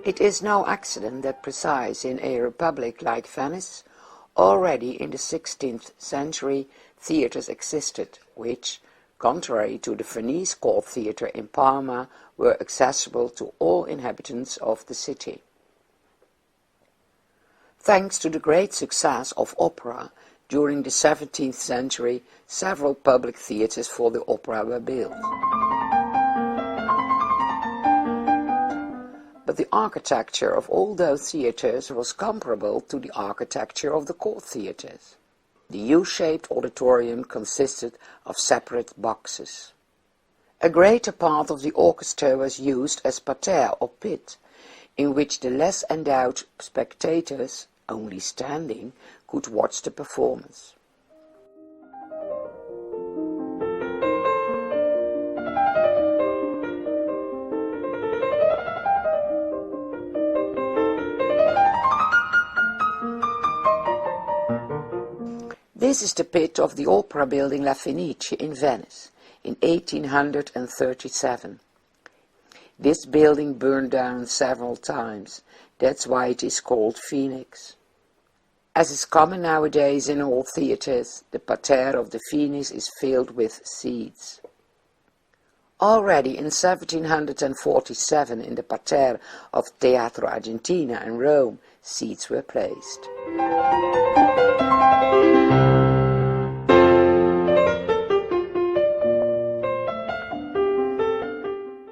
It is no accident that precisely in a republic like Venice, already in the 16th century, theatres existed, which, contrary to the Venice court theatre in Parma, were accessible to all inhabitants of the city. Thanks to the great success of opera, during the 17th century, several public theatres for the opera were built. But the architecture of all those theatres was comparable to the architecture of the court theatres. The U-shaped auditorium consisted of separate boxes. A greater part of the orchestra was used as parterre or pit, in which the less endowed spectators, only standing, could watch the performance. This is the pit of the opera building La Fenice in Venice in 1837. This building burned down several times. That's why it is called Phoenix. As is common nowadays in all theatres, the parterre of the Phoenix is filled with seats. Already in 1747 in the parterre of Teatro Argentina in Rome, seats were placed.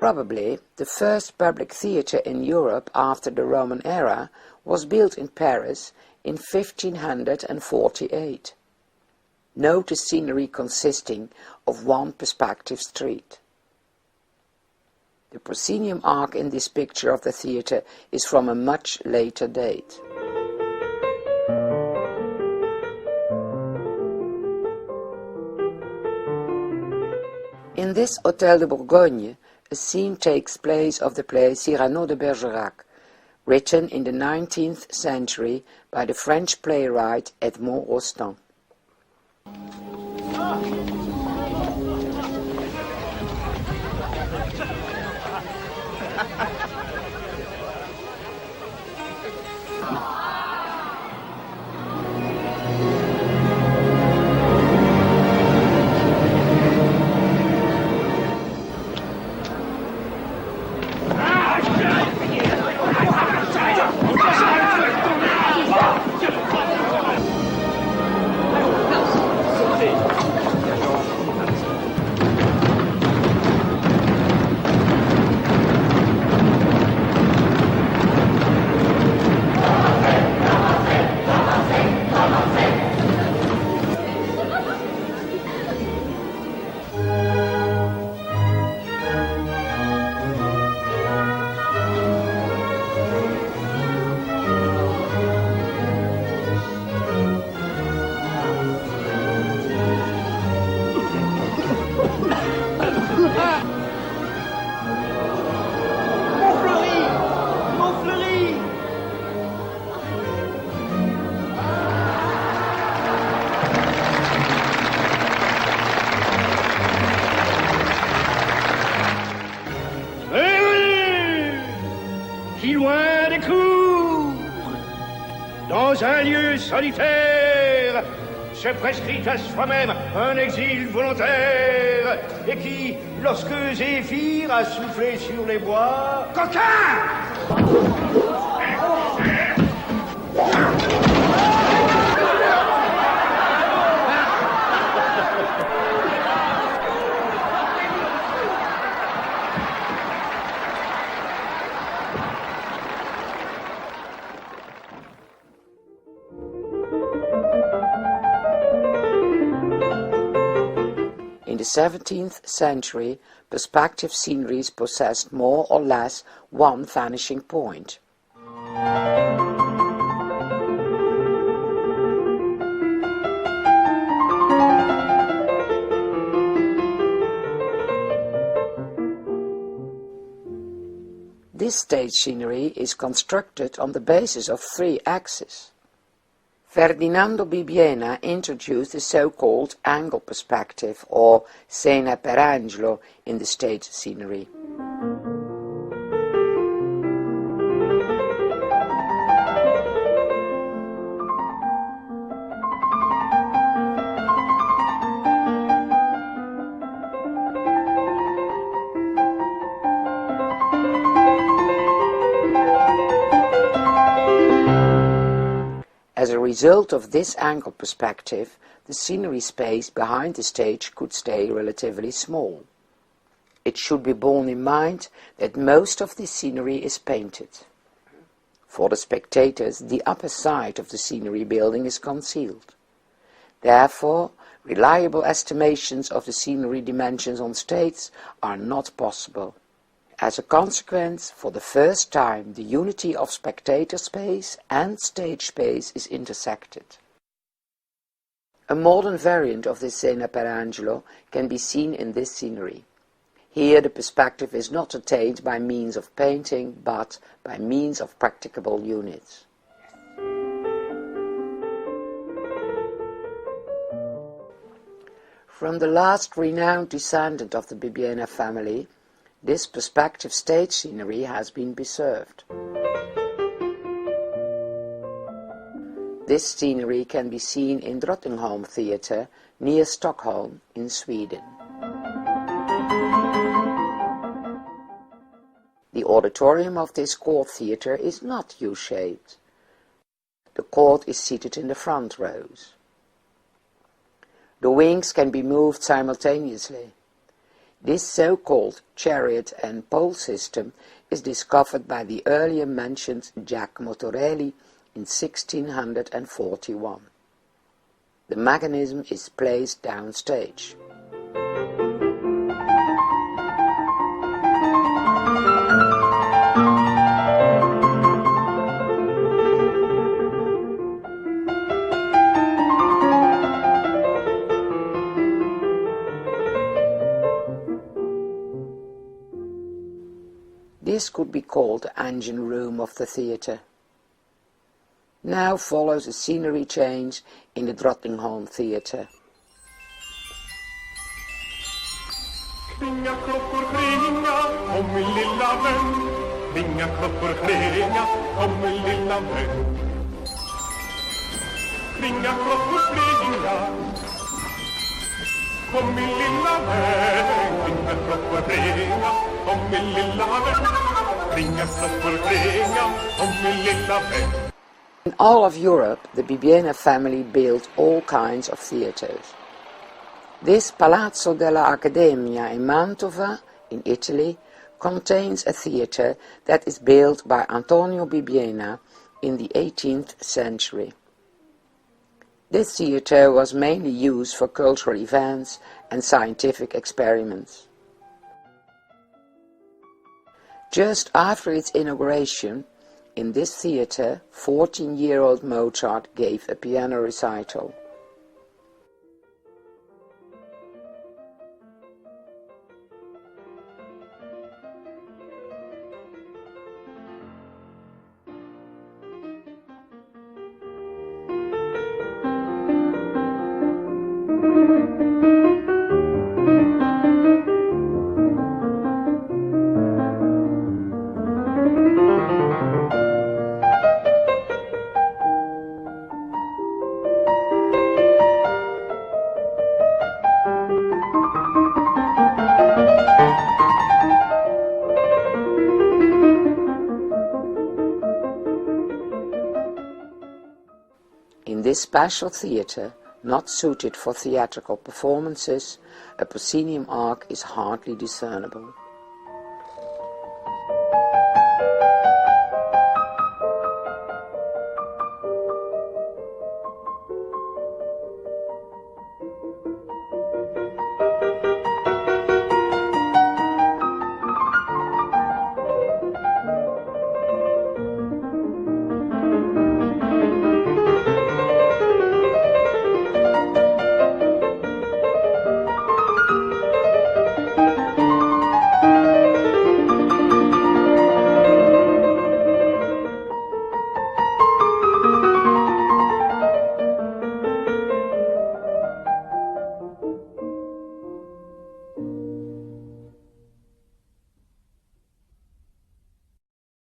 Probably the first public theatre in Europe after the Roman era was built in Paris in 1548. Note the scenery consisting of one perspective street. The proscenium arch in this picture of the theatre is from a much later date. In this Hôtel de Bourgogne, a scene takes place of the play Cyrano de Bergerac, written in the 19th century by the French playwright Edmond Rostand. Dans un lieu solitaire, se prescrit à soi-même un exil volontaire, et qui, lorsque Zéphyr a soufflé sur les bois, coquin! In the 17th century, perspective sceneries possessed more or less one vanishing point. This stage scenery is constructed on the basis of 3 axes. Ferdinando Bibbiena introduced the so-called angle perspective, or scena per angolo, in the stage scenery. As a result of this angle perspective, the scenery space behind the stage could stay relatively small. It should be borne in mind that most of the scenery is painted. For the spectators, the upper side of the scenery building is concealed. Therefore, reliable estimations of the scenery dimensions on stage are not possible. As a consequence, for the first time, the unity of spectator space and stage space is intersected. A modern variant of the Scena per Angelo can be seen in this scenery. Here the perspective is not attained by means of painting, but by means of practicable units. From the last renowned descendant of the Bibbiena family, this perspective stage scenery has been preserved. This scenery can be seen in Drottningholm Theatre near Stockholm in Sweden. The auditorium of this court theatre is not U-shaped. The court is seated in the front rows. The wings can be moved simultaneously. This so-called chariot and pole system is discovered by the earlier mentioned Giacomo Torelli in 1641. The mechanism is placed downstage. This could be called the engine room of the theatre. Now follows a scenery change in the Drottningholm Theatre. Klinga klockor klinga, kom min lilla vän. Klinga klockor klinga, kom min lilla vän. Klinga klockor klinga, kom min lilla vän. Klinga klockor klinga, kom min lilla vän. Klinga klockor klinga, kom min lilla vän. In all of Europe, the Bibbiena family built all kinds of theatres. This Palazzo della Accademia in Mantova, in Italy, contains a theatre that is built by Antonio Bibbiena in the 18th century. This theatre was mainly used for cultural events and scientific experiments. Just after its inauguration, in this theatre, 14-year-old Mozart gave a piano recital. In this special theatre, not suited for theatrical performances, a proscenium arch is hardly discernible.